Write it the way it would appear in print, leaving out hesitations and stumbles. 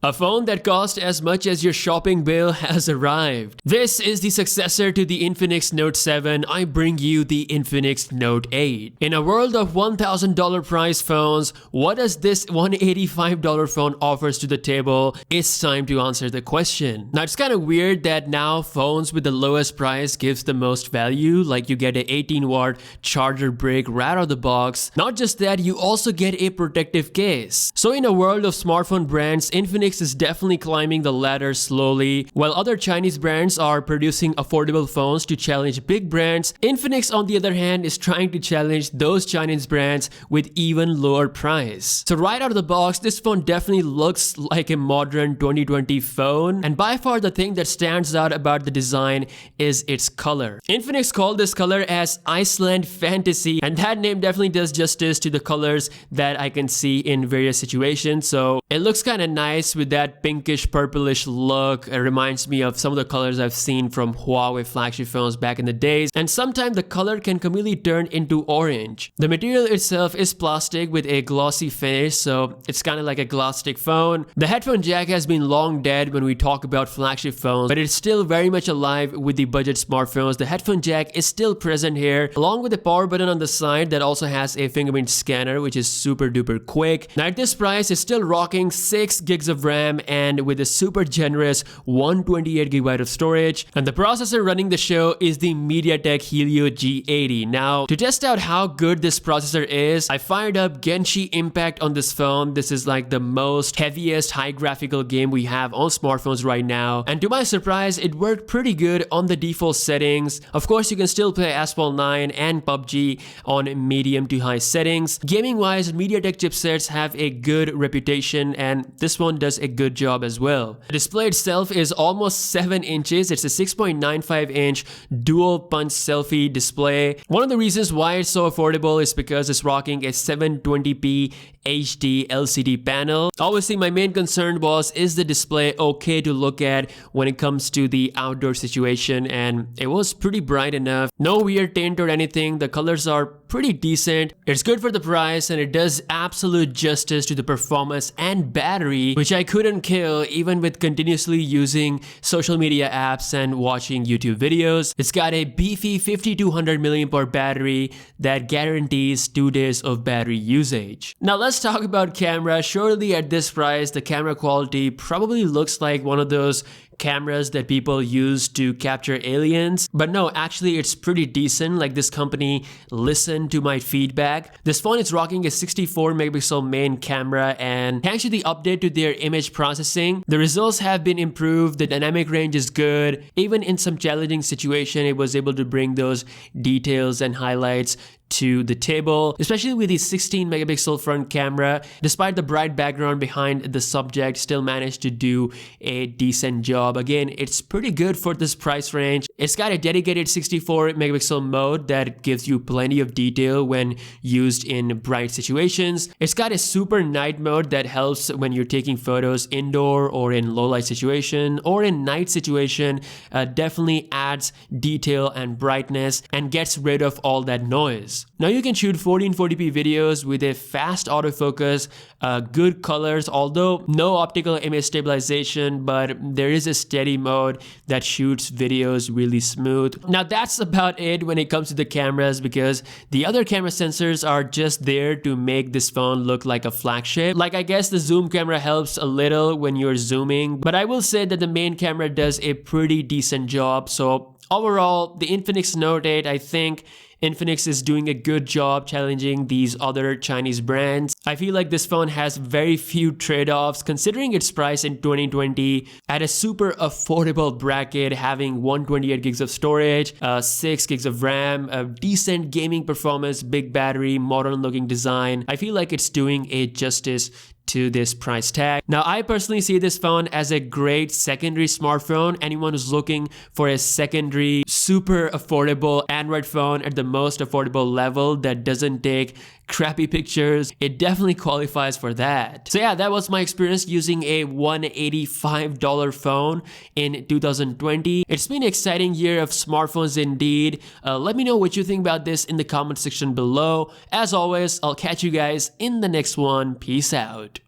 A phone that cost as much as your shopping bill has arrived. This is the successor to the Infinix Note 7. I bring you the Infinix Note 8. In a world of $1,000 price phones, what does this $185 phone offers to the table? It's time to answer the question. Now it's kind of weird that now phones with the lowest price gives the most value, like you get an 18-watt charger brick right out of the box. Not just that, you also get a protective case. So in a world of smartphone brands, Infinix is definitely climbing the ladder slowly. While other Chinese brands are producing affordable phones to challenge big brands, Infinix on the other hand is trying to challenge those Chinese brands with even lower price. So right out of the box, this phone definitely looks like a modern 2020 phone, and by far the thing that stands out about the design is its color. Infinix called this color as Iceland Fantasy, and that name definitely does justice to the colors that I can see in various situations. So it looks kind of nice with that pinkish purplish look. It reminds me of some of the colors I've seen from Huawei flagship phones back in the days, and sometimes the color can completely turn into orange. The material itself is plastic with a glossy finish, so it's kind of like a glass stick phone. The headphone jack has been long dead when we talk about flagship phones, but it's still very much alive with the budget smartphones. The headphone jack is still present here, along with the power button on the side that also has a fingerprint scanner, which is super duper quick. Now at this price, it's still rocking 6 gigs of RAM and with a super generous 128GB of storage. And the processor running the show is the MediaTek Helio G80. Now, to test out how good this processor is, I fired up Genshin Impact on this phone. This is like the most heaviest high graphical game we have on smartphones right now. And to my surprise, it worked pretty good on the default settings. Of course, you can still play Asphalt 9 and PUBG on medium to high settings. Gaming wise, MediaTek chipsets have a good reputation, and this one does a good job as well. The display itself is almost 7 inches. It's a 6.95-inch dual punch selfie display. One of the reasons why it's so affordable is because it's rocking a 720p HD LCD panel. Obviously, my main concern was, is the display okay to look at when it comes to the outdoor situation, and it was pretty bright enough. No weird tint or anything. The colors are pretty decent. It's good for the price, and it does absolute justice to the performance and battery, which I couldn't kill even with continuously using social media apps and watching YouTube videos. It's got a beefy 5200 mAh battery that guarantees 2 days of battery usage. Now let's talk about camera. Surely at this price, the camera quality probably looks like one of those cameras that people use to capture aliens, but no, actually it's pretty decent. Like, this company listened to my feedback. This phone is rocking a 64 megapixel main camera, and thanks to the update to their image processing, the results have been improved. The dynamic range is good. Even in some challenging situation, it was able to bring those details and highlights to the table, especially with the 16 megapixel front camera. Despite the bright background behind the subject, still managed to do a decent job. Again, it's pretty good for this price range. It's got a dedicated 64 megapixel mode that gives you plenty of detail when used in bright situations. It's got a super night mode that helps when you're taking photos indoor or in low light situation or in night situation. Definitely adds detail and brightness and gets rid of all that noise. Now you can shoot 1440p videos with a fast autofocus, good colors, although no optical image stabilization, but there is a steady mode that shoots videos really smooth. Now that's about it when it comes to the cameras, because the other camera sensors are just there to make this phone look like a flagship. Like, I guess the zoom camera helps a little when you're zooming, but I will say that the main camera does a pretty decent job. So overall, the Infinix Note 8, I think Infinix is doing a good job challenging these other Chinese brands. I feel like this phone has very few trade-offs considering its price in 2020 at a super affordable bracket, having 128 gigs of storage, 6 gigs of RAM, a decent gaming performance, big battery, modern looking design. I feel like it's doing a justice to this price tag. Now, I personally see this phone as a great secondary smartphone. Anyone who's looking for a secondary, super affordable Android phone at the most affordable level that doesn't take crappy pictures, it definitely qualifies for that. So yeah, that was my experience using a $185 phone in 2020. It's been an exciting year of smartphones indeed. Let me know what you think about this in the comment section below. As always, I'll catch you guys in the next one. Peace out.